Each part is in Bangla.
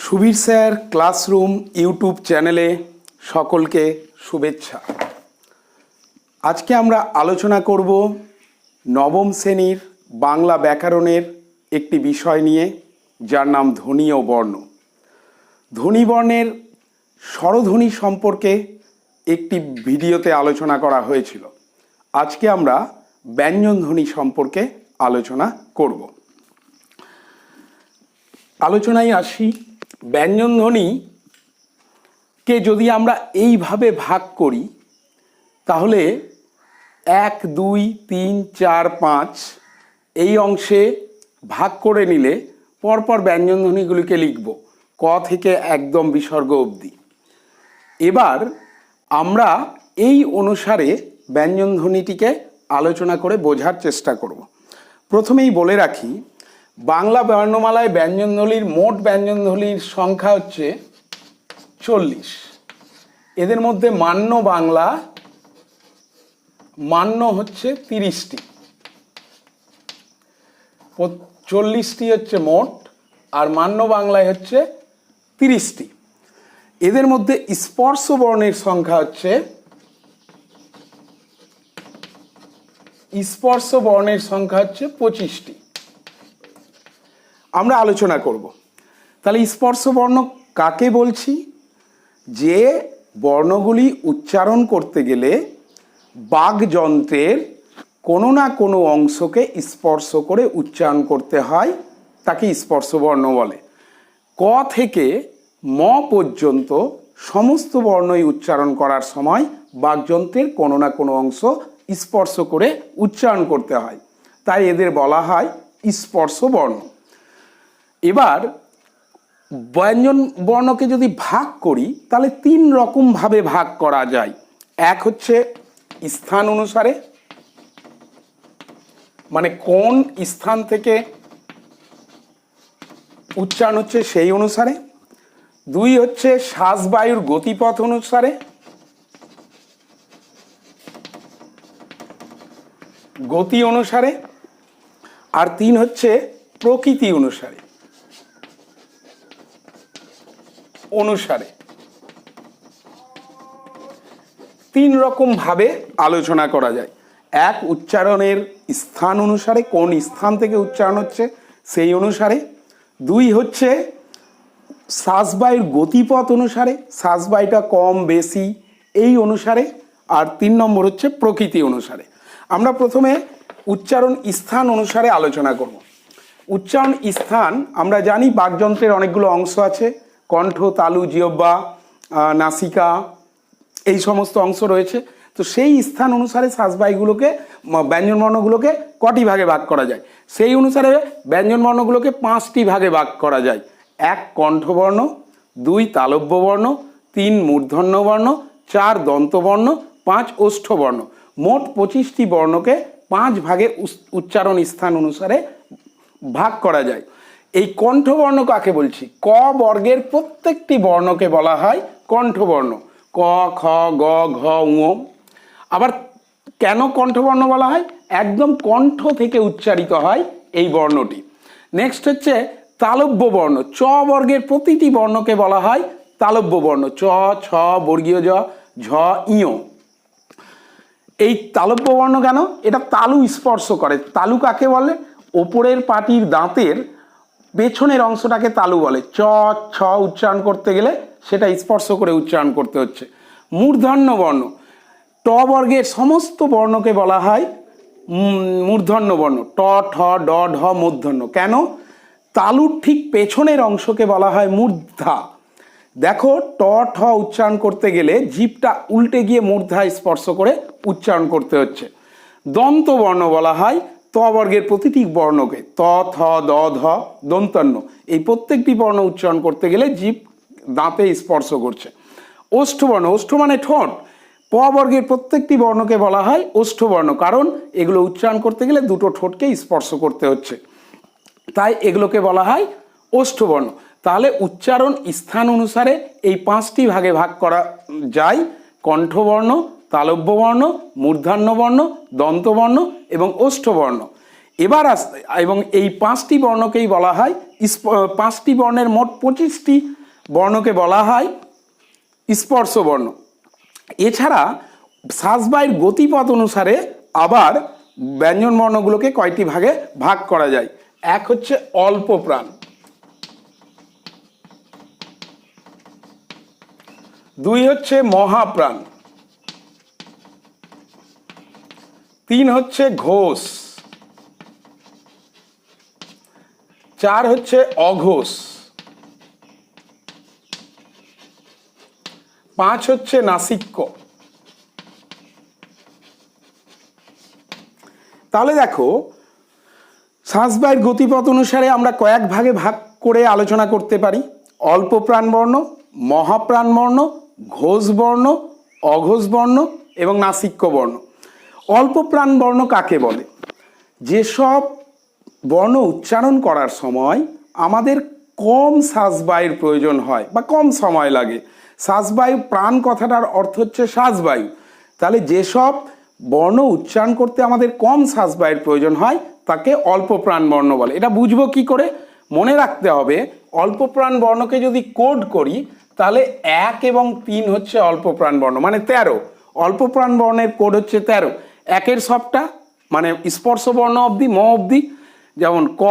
সুবীর স্যার ক্লাসরুম ইউটিউব চ্যানেলে সকলকে শুভেচ্ছা। আজকে আমরা আলোচনা করব নবম শ্রেণীর বাংলা ব্যাকরণের একটি বিষয় নিয়ে, যার নাম ধ্বনি ও বর্ণ। ধ্বনি বর্ণের স্বরধ্বনি সম্পর্কে একটি ভিডিওতে আলোচনা করা হয়েছিল। আজকে আমরা ব্যঞ্জন ধ্বনি সম্পর্কে আলোচনা করব। আলোচনায় আসি। ব্যঞ্জন ধ্বনিকে যদি আমরা এইভাবে ভাগ করি, তাহলে 1, 2, 3, 4, 5 এই অংশে ভাগ করে নিলে পরপর ব্যঞ্জন ধ্বনিগুলিকে লিখব, ক থেকে একদম বিসর্গ অবধি। এবার আমরা এই অনুসারে ব্যঞ্জন ধ্বনিটিকে আলোচনা করে বোঝার চেষ্টা করব। প্রথমেই বলে রাখি, বাংলা বর্ণমালায় ব্যঞ্জনধ্বনির মোট ব্যঞ্জনধ্বনির সংখ্যা হচ্ছে 40। এদের মধ্যে মান্য বাংলা মান্য হচ্ছে 30টি, 40টি হচ্ছে মোট, আর মান্য বাংলায় হচ্ছে 30টি। এদের মধ্যে স্পর্শ বর্ণের সংখ্যা হচ্ছে 25টি। আমরা আলোচনা করব। তাহলে স্পর্শ বর্ণ কাকে বলছি? যে বর্ণগুলি উচ্চারণ করতে গেলে বাকযন্ত্রের কোনো না কোনো অংশকে স্পর্শ করে উচ্চারণ করতে হয়, তাকে স্পর্শ বর্ণ বলে। ক থেকে ম পর্যন্ত সমস্ত বর্ণই উচ্চারণ করার সময় বাকযন্ত্রের কোনো না কোনো অংশ স্পর্শ করে উচ্চারণ করতে হয়, তাই এদের বলা হয় স্পর্শ বর্ণ। এবার ব্যঞ্জন বর্ণকে যদি ভাগ করি, তাহলে 3 রকমভাবে ভাগ করা যায়। এক হচ্ছে স্থান অনুসারে, মানে কোন স্থান থেকে উচ্চারণ হচ্ছে সেই অনুসারে। 2 হচ্ছে শ্বাসবায়ুর গতিপথ অনুসারে, গতি অনুসারে। আর 3 হচ্ছে প্রকৃতি অনুসারে। 3 রকম ভাবে আলোচনা করা যায়। এক, উচ্চারণের স্থান অনুসারে, কোন স্থান থেকে উচ্চারণ হচ্ছে সেই অনুসারে। 2 হচ্ছে শ্বাসবায়ুর গতিপথ অনুসারে, শ্বাসবায়ুটা কম বেশি এই অনুসারে। আর 3 নম্বর হচ্ছে প্রকৃতি অনুসারে। আমরা প্রথমে উচ্চারণ স্থান অনুসারে আলোচনা করব। উচ্চারণ স্থান আমরা জানি, বাকযন্ত্রের অনেকগুলো অংশ আছে, কণ্ঠ, তালু, জিহ্বা, নাসিকা, এই সমস্ত অংশ রয়েছে। তো সেই স্থান অনুসারে শ্বাসবায়ুগুলোকে, ব্যঞ্জন বর্ণগুলোকে কটি ভাগে ভাগ করা যায়? সেই অনুসারে ব্যঞ্জন বর্ণগুলোকে 5টি ভাগে ভাগ করা যায়। 1 কণ্ঠবর্ণ, 2 তালব্য বর্ণ, 3 মূর্ধন্য বর্ণ, 4 দন্তবর্ণ, 5 ওষ্ঠবর্ণ। মোট 25টি বর্ণকে 5 ভাগে উচ্চারণ স্থান অনুসারে ভাগ করা যায়। এই কণ্ঠবর্ণ কাকে বলছি? ক বর্গের প্রত্যেকটি বর্ণকে বলা হয় কণ্ঠবর্ণ। ক, খ, গ, ঘ, ঙ। আবার কেন কণ্ঠবর্ণ বলা হয়? একদম কণ্ঠ থেকে উচ্চারিত হয় এই বর্ণটি। নেক্সট হচ্ছে তালব্য বর্ণ। চ বর্গের প্রতিটি বর্ণকে বলা হয় তালব্য বর্ণ। চ, ছ, বর্গীয় জ, ঝ, ইয়। এই তালব্য বর্ণ কেন? এটা তালু স্পর্শ করে। তালু কাকে বলে? ওপরের পাটির দাঁতের পেছনের অংশটাকে তালু বলে। চ, ছ উচ্চারণ করতে গেলে সেটা স্পর্শ করে উচ্চারণ করতে হচ্ছে। মূর্ধন্য বর্ণ, ট বর্গের সমস্ত বর্ণকে বলা হয় মূর্ধন্য বর্ণ। ট, ঠ, ড, ঢ, মূর্ধন্য। কেন? তালুর ঠিক পেছনের অংশকে বলা হয় মূর্ধা। দেখো, ট, ঠ উচ্চারণ করতে গেলে জিভটা উল্টে গিয়ে মূর্ধায় স্পর্শ করে উচ্চারণ করতে হচ্ছে। দন্ত বর্ণ বলা হয় ত বর্গের প্রতিটি বর্ণকে। ত, থ, দ, ধ, দন্তন্য, এই প্রত্যেকটি বর্ণ উচ্চারণ করতে গেলে জিভ দাঁতে স্পর্শ করছে। ওষ্ঠবর্ণ, ওষ্ঠ মানে ঠোঁট। প বর্গের প্রত্যেকটি বর্ণকে বলা হয় ওষ্ঠবর্ণ, কারণ এগুলো উচ্চারণ করতে গেলে দুটো ঠোঁটকে স্পর্শ করতে হচ্ছে, তাই এগুলোকে বলা হয় ওষ্ঠবর্ণ। তাহলে উচ্চারণ স্থান অনুসারে এই 5টি ভাগে ভাগ করা যায়: কণ্ঠবর্ণ, তালব্য বর্ণ, মূর্ধন্য বর্ণ, দন্তবর্ণ এবং ওষ্ঠবর্ণ। এবার আসতে এবং এই 5টি বর্ণকেই বলা হয় 5টি বর্ণের মোট 25টি বর্ণকে বলা হয় স্পর্শ বর্ণ। এছাড়া শ্বাসবায়ুর গতিপথ অনুসারে আবার ব্যঞ্জন বর্ণগুলোকে কয়টি ভাগে ভাগ করা যায়। এক হচ্ছে অল্প প্রাণ, দুই হচ্ছে মহাপ্রাণ, তিন হচ্ছে ঘোষ, চার হচ্ছে অঘোষ, পাঁচ হচ্ছে নাসিক্য। তাহলে দেখো শ্বাসবায়ুর গতিপথ অনুসারে আমরা কয়েক ভাগে ভাগ করে আলোচনা করতে পারি। অল্প প্রাণবর্ণ, মহাপ্রাণবর্ণ, ঘোষ বর্ণ, অঘোষ বর্ণ এবং নাসিক্য বর্ণ। অল্প প্রাণবর্ণ কাকে বলে? যেসব বর্ণ উচ্চারণ করার সময় আমাদের কম শ্বাসবায়ুর প্রয়োজন হয় বা কম সময় লাগে। শ্বাসবায়ু, প্রাণ কথাটার অর্থ হচ্ছে শ্বাসবায়ু। তাহলে যেসব বর্ণ উচ্চারণ করতে আমাদের কম শ্বাসবায়ুর প্রয়োজন হয় তাকে অল্প প্রাণ বর্ণ বলে। এটা বুঝবো কি করে? মনে রাখতে হবে অল্প প্রাণ বর্ণকে যদি কোড করি তাহলে 1 এবং 3 হচ্ছে অল্প প্রাণ বর্ণ, মানে 13। অল্প প্রাণ বর্ণের কোড হচ্ছে 13। একের সবটা মানে স্পর্শ বর্ণ অবধি, ম অবধি, যেমন ক,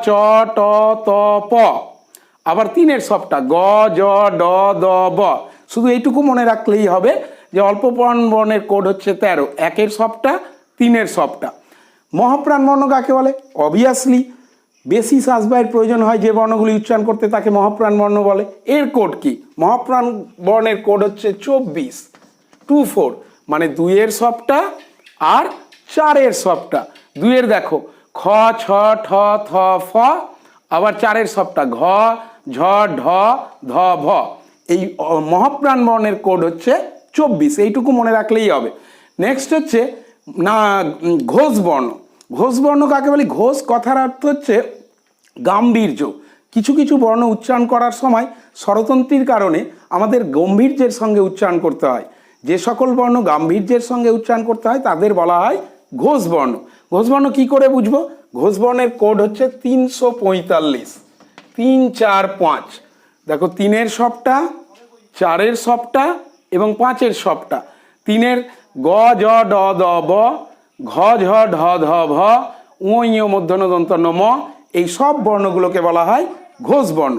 চ, ট, ত, প। আবার 3-এর সবটা গ, জ, ড, দ, ব। শুধু এইটুকু মনে রাখলেই হবে যে অল্প প্রাণ বর্ণের কোড হচ্ছে 13। একের সবটা, 3-এর সবটা। মহাপ্রাণ বর্ণ কাকে বলে? অবভিয়াসলি বেশি শ্বাসবায়ুর প্রয়োজন হয় যে বর্ণগুলি উচ্চারণ করতে তাকে মহাপ্রাণ বর্ণ বলে। এর কোড কি? মহাপ্রাণ বর্ণের কোড হচ্ছে 24, 24, মানে 2-এর সবটা আর 4-এর সবটা। 2-এর দেখো খ, ছ, ঠ, থ, ফ, আবার 4-এর সবটা ঘ, ঝ, ঢ, ধ, ভ। এই মহাপ্রাণ বর্ণের কোড হচ্ছে 24। এইটুকু মনে রাখলেই হবে। নেক্সট হচ্ছে না ঘোষ বর্ণ। ঘোষ বর্ণ কাকে বলি? ঘোষ কথার অর্থ হচ্ছে গাম্ভীর্য। কিছু কিছু বর্ণ উচ্চারণ করার সময় স্বরতন্ত্রীর কারণে আমাদের গম্ভীর্যের সঙ্গে উচ্চারণ করতে হয়। যে সকল বর্ণ গাম্ভীর্যের সঙ্গে উচ্চারণ করতে হয় তাদের বলা হয় ঘোষ বর্ণ। ঘোষ বর্ণ কি করে বুঝবো? ঘোষ বর্ণের কোড হচ্ছে 345, 3, 4, 5। দেখো 3-এর সবটা, 4-এর সবটা এবং 5-এর সবটা। 3-এর গ, জ, ড, দ, ব, ঘ, ঝ, ঢ, ধ, ভ, উ, ঞ, মূর্ধন্য দন্ত ন, ম। এই সব বর্ণগুলোকে বলা হয় ঘোষ বর্ণ।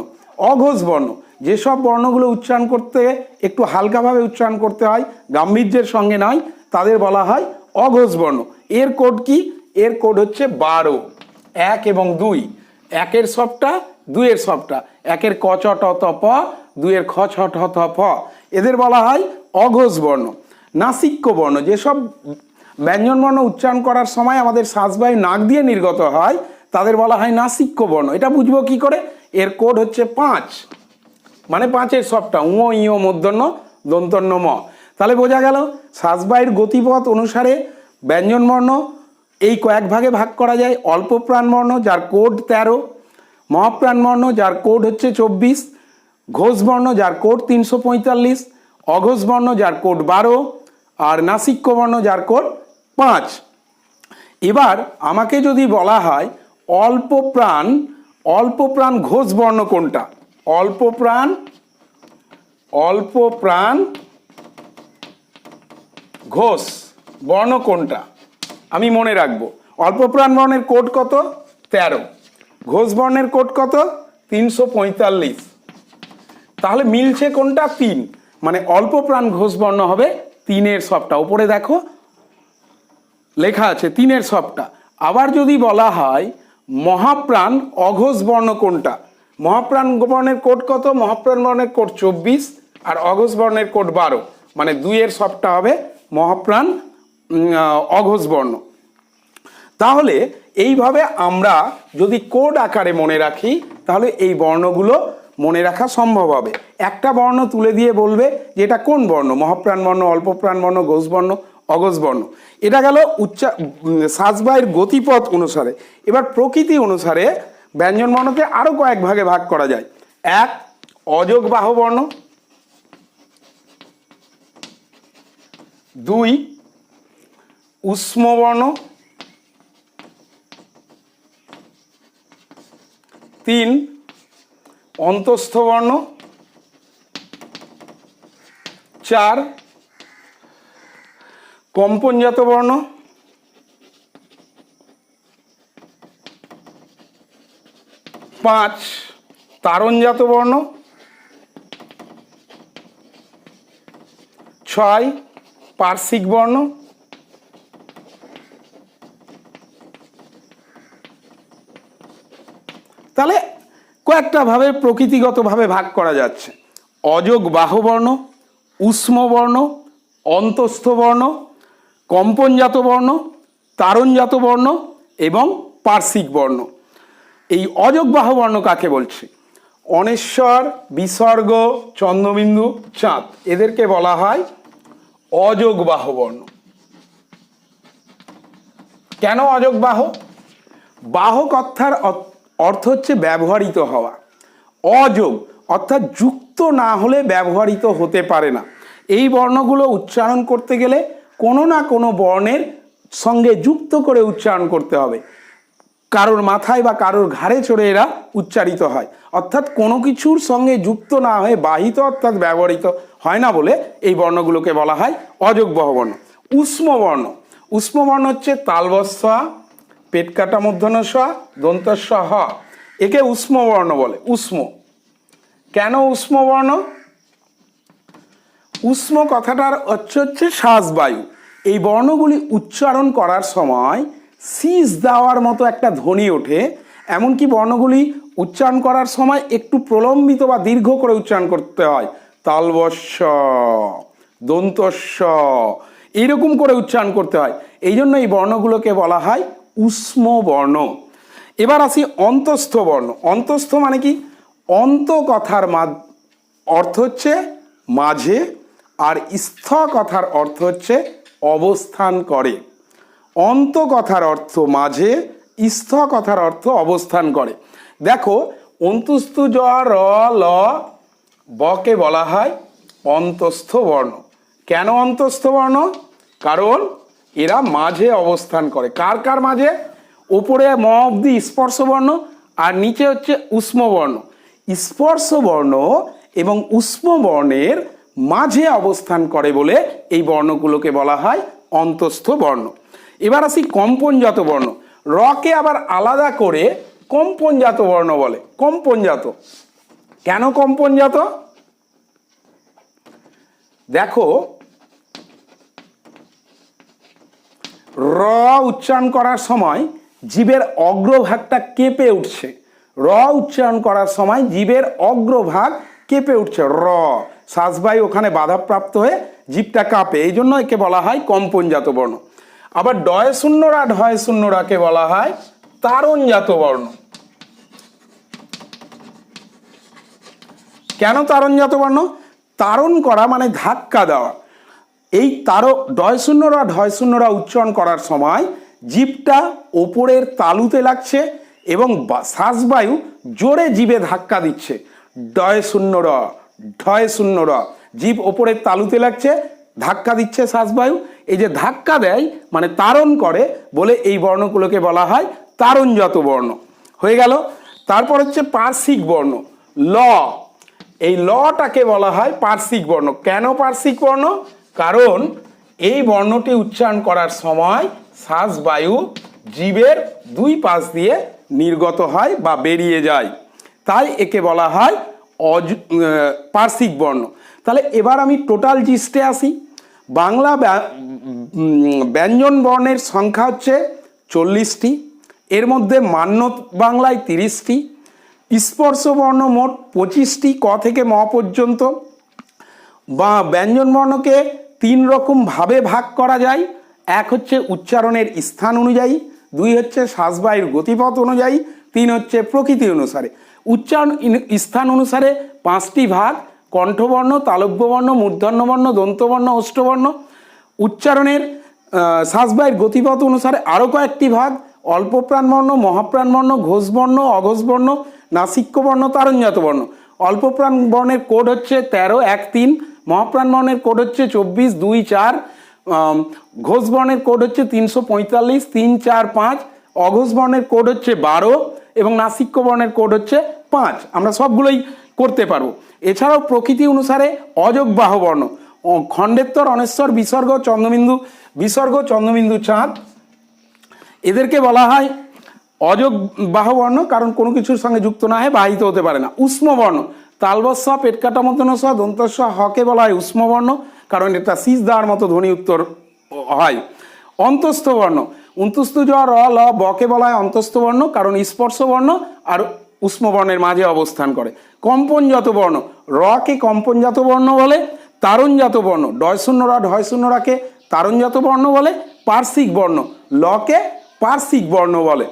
অঘোষ বর্ণ যেসব বর্ণগুলো উচ্চারণ করতে একটু হালকাভাবে উচ্চারণ করতে হয়, গাম্ভীর্যের সঙ্গে নয়, তাদের বলা হয় অঘোষ বর্ণ। এর কোড কি? এর কোড হচ্ছে 12, 1 এবং 2। 1-এর সবটা, 2-এর সবটা। 1-এর ক, চ, ট, ত, প, 2-এর খ, ছ, ঠ, থ, ফ। এদের বলা হয় অঘোষ বর্ণ। নাসিক্য বর্ণ যেসব ব্যঞ্জন বর্ণ উচ্চারণ করার সময় আমাদের শ্বাসবায়ু নাক দিয়ে নির্গত হয় তাদের বলা হয় নাসিক্য বর্ণ। এটা বুঝবো কি করে? এর কোড হচ্ছে 5, মানে 5-এর সবটা উ, ঞ, মূর্ধন্য দন্তন্য ম। তাহলে বোঝা গেল শ্বাসবায়ুর গতিপথ অনুসারে ব্যঞ্জন বর্ণ এই কয়েক ভাগে ভাগ করা যায়। অল্প প্রাণ বর্ণ যার কোড 13, মহাপ্রাণ বর্ণ যার কোড হচ্ছে 24, ঘোষ বর্ণ যার কোড 345, অঘোষ বর্ণ যার কোড 12 আর নাসিক্য বর্ণ যার কোড 5। এবার আমাকে যদি বলা হয় অল্প প্রাণ ঘোষ বর্ণ কোনটা? অল্প প্রাণ ঘোষ বর্ণ কোনটা আমি মনে রাখবো। অল্প প্রাণ বর্ণের কোড কত? 13। ঘোষ বর্ণের কোড কত? 345। তাহলে মিলছে কোনটা? 3, মানে অল্প প্রাণ ঘোষ বর্ণ হবে 3-এর সবটা। উপরে দেখো লেখা আছে 3-এর সবটা। আবার যদি বলা হয় মহাপ্রাণ অঘোষ বর্ণ কোনটা? মহাপ্রাণ বর্ণের কোড কত? মহাপ্রাণ বর্ণের কোড 24 আর অঘোষ বর্ণের কোড 12, মানে 2-এর সবটা হবে মহাপ্রাণ অঘোষ বর্ণ। তাহলে এইভাবে আমরা যদি কোড আকারে মনে রাখি তাহলে এই বর্ণগুলো মনে রাখা সম্ভব হবে। একটা বর্ণ তুলে দিয়ে বলবে যে এটা কোন বর্ণ, মহাপ্রাণ বর্ণ, অল্প প্রাণ বর্ণ, ঘোষ বর্ণ, অঘোষ বর্ণ। এটা গেল শ্বাসবায়ুর গতিপথ অনুসারে। এবার প্রকৃতি অনুসারে ব্যঞ্জন বর্ণকে আরো কয়েক ভাগে ভাগ করা যায়। 1 অযোগ বাহ বর্ণ, 2 উষ্ম বর্ণ, 3 অন্তস্থ বর্ণ, 4 কম্পনজাত বর্ণ, 5 তারণজাত বর্ণ, 6 পার্শ্বিক বর্ণ, তাহলে কয়েকটা ভাবে প্রকৃতিগতভাবে ভাগ করা যাচ্ছে। অযোগ বাহবর্ণ, উষ্ম বর্ণ, অন্তস্থ বর্ণ, কম্পনজাত বর্ণ, তারণজাত বর্ণ এবং পার্শ্বিক বর্ণ। এই অযোগ বাহবর্ণ কাকে বলছে? অনেশ্বর, বিসর্গ, চন্দ্রবিন্দু, চাঁদ, এদেরকে বলা হয় অযোগ বাহবর্ণ। কেন অযোগ বাহ? বাহ কথার অর্থ হচ্ছে ব্যবহৃত হওয়া। অযোগ অর্থাৎ যুক্ত না হলে ব্যবহৃত হতে পারে না। এই বর্ণগুলো উচ্চারণ করতে গেলে কোনো না কোনো বর্ণের সঙ্গে যুক্ত করে উচ্চারণ করতে হবে। কারোর মাথায় বা কারোর ঘাড়ে চড়ে এরা উচ্চারিত হয়, অর্থাৎ কোনো কিছুর সঙ্গে যুক্ত না হয়ে বাহিত অর্থাৎ ব্যবহৃত হয় না বলে এই বর্ণগুলোকে বলা হয় অযোগ বাহবর্ণ। উষ্ম বর্ণ, উষ্ম বর্ণ হচ্ছে তালবস্য, পেট কাটা মূর্ধন্য স, দন্তস্ব হ, একে উষ্ম বর্ণ বলে। উষ্ম, কেন উষ্ম বর্ণ? উষ্ম কথাটার অর্থ হচ্ছে শ্বাসবায়ু। এই বর্ণগুলি উচ্চারণ করার সময় শীষ দেওয়ার মতো একটা ধ্বনি ওঠে। এমনকি বর্ণগুলি উচ্চারণ করার সময় একটু প্রলম্বিত বা দীর্ঘ করে উচ্চারণ করতে হয়। তালবস্য, দন্তস্ব, এইরকম করে উচ্চারণ করতে হয়। এই জন্য এই বর্ণগুলোকে বলা হয় উষ্ম বর্ণ। এবার আসি অন্তস্থ বর্ণ। অন্তস্থ মানে কি? অন্ত কথার অর্থ হচ্ছে মাঝে, আর স্থ কথার অর্থ হচ্ছে অবস্থান করে। অন্ত কথার অর্থ মাঝে, স্থ কথার অর্থ অবস্থান করে। দেখো, অন্তস্থ জ র ল বকে বলা হয় অন্তস্থ বর্ণ। কেন অন্তস্থ বর্ণ? কারণ এরা মাঝে অবস্থান করে। কার কার মাঝে? ওপরে ম অব্দি স্পর্শ বর্ণ, আর নিচে হচ্ছে উষ্ম বর্ণ। স্পর্শ বর্ণ এবং উষ্ম বর্ণের মাঝে অবস্থান করে বলে এই বর্ণগুলোকে বলা হয় অন্তস্থ বর্ণ। এবার আসি কম্পনজাত বর্ণ। রকে আবার আলাদা করে কম্পনজাত বর্ণ বলে। কম্পনজাত, কেন কম্পনজাত? দেখো, র উচ্চারণ করার সময় জীবের অগ্রভাগটা কেঁপে উঠছে। র উচ্চারণ করার সময় জীবের অগ্রভাগ কেঁপে উঠছে। র শ্বাসবায়ু ওখানে বাধাপ্রাপ্ত হয়ে জীবটা কাঁপে, এই জন্য একে বলা হয় কম্পনজাত বর্ণ। আবার ডয় শূন্যরা, ঢয় শূন্যরাকে বলা হয় তারণজাত বর্ণ। কেন তারণজাত বর্ণ? তারণ করা মানে ধাক্কা দেওয়া। এই ডয় শূন্যরা, ঢয় শূন্যরা উচ্চারণ করার সময় জীবটা ওপরের তালুতে লাগছে এবং শ্বাসবায়ু জোরে জীবে ধাক্কা দিচ্ছে। ডয় শূন্য র, ঢয় শূন্য র, জীব ওপরের তালুতে লাগছে, ধাক্কা দিচ্ছে শ্বাসবায়ু। এই যে ধাক্কা দেয় মানে তারণ করে বলে এই বর্ণগুলোকে বলা হয় তারণজাত বর্ণ। হয়ে গেল। তারপর হচ্ছে পার্শ্বিক বর্ণ। ল, এই লটাকে বলা হয় পার্শ্বিক বর্ণ। কেন পার্শ্বিক বর্ণ? কারণ এই বর্ণটি উচ্চারণ করার সময় শ্বাসবায়ু জীবের দুই পাশ দিয়ে নির্গত হয় বা বেরিয়ে যায়, তাই একে বলা হয় পার্শ্বিক বর্ণ। তাহলে এবার আমি টোটাল জিস্টে আসি। বাংলা ব্যঞ্জন বর্ণের সংখ্যা হচ্ছে 40টি, এর মধ্যে মান্য বাংলায় 30টি, স্পর্শ বর্ণ মোট 25টি ক থেকে ম পর্যন্ত। বা ব্যঞ্জন বর্ণকে 3 রকম ভাবে ভাগ করা যায়। এক হচ্ছে উচ্চারণের স্থান অনুযায়ী, 2 হচ্ছে শ্বাসবায়ুর গতিপথ অনুযায়ী, 3 হচ্ছে প্রকৃতি অনুসারে। উচ্চারণ স্থান অনুসারে 5টি ভাগ: কণ্ঠবর্ণ, তালব্যবর্ণ, মূর্ধন্যবর্ণ, দন্তবর্ণ, ওষ্ঠবর্ণ। উচ্চারণের শ্বাসবায়ুর গতিপথ অনুসারে আরও কয়েকটি ভাগ: অল্প প্রাণবর্ণ, মহাপ্রাণবর্ণ, ঘোষবর্ণ, অঘোষবর্ণ, নাসিক্যবর্ণ, তারণজাত বর্ণ। অল্প প্রাণ বর্ণের কোড হচ্ছে 13, 1, 3। মহাপ্রাণ বর্ণের কোড হচ্ছে 24, 2, 4। ঘোষ বর্ণের কোড হচ্ছে 345, 3, 4, 5। অঘোষ বর্ণের কোড হচ্ছে 12, এবং নাসিক্য বর্ণের কোড হচ্ছে 5। আমরা সবগুলোই করতে পারবো। এছাড়াও প্রকৃতি অনুসারে অযোগ বাহু বর্ণ, খণ্ডেত্তর, অনেশ্বর, বিসর্গ চন্দ্রবিন্দু চাঁদ, এদেরকে বলা হয় অযোগ বাহু বর্ণ, কারণ কোনো কিছুর সঙ্গে যুক্ত না হয়ে বাহিত হতে পারে না। উষ্ম বর্ণ, তালবস্য, পেটকাটা মতনস্ব, দন্তস্ব, হকে বলা হয় উষ্ম বর্ণ, কারণ এটা শীষ দেওয়ার মতো ধ্বনি উত্তর হয়। অন্তস্থ বর্ণ, উন্তুস্তু জ র ল বকে বলা হয় অন্তস্থ বর্ণ, কারণ স্পর্শ বর্ণ আর উষ্ম বর্ণের মাঝে অবস্থান করে। কম্পনজাত বর্ণ, রকে কম্পনজাত বর্ণ বলে। তারণজাত বর্ণ, ঢয়শূন্যরাকে তারণজাত বর্ণ বলে। পার্শ্বিক বর্ণ, লকে পার্শ্বিক বর্ণ বলে।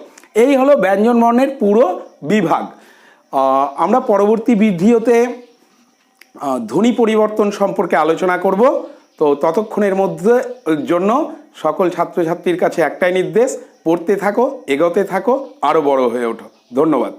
এই হলো ব্যঞ্জন বর্ণের পুরো বিভাগ। আমরা পরবর্তী ভিডিওতে ধ্বনি পরিবর্তন সম্পর্কে আলোচনা করব। তো ততক্ষণের মধ্যে জন্য সকল ছাত্রছাত্রীর কাছে একটাই নির্দেশ, পড়তে থাকো, এগোতে থাকো, আরও বড় হয়ে ওঠো। ধন্যবাদ।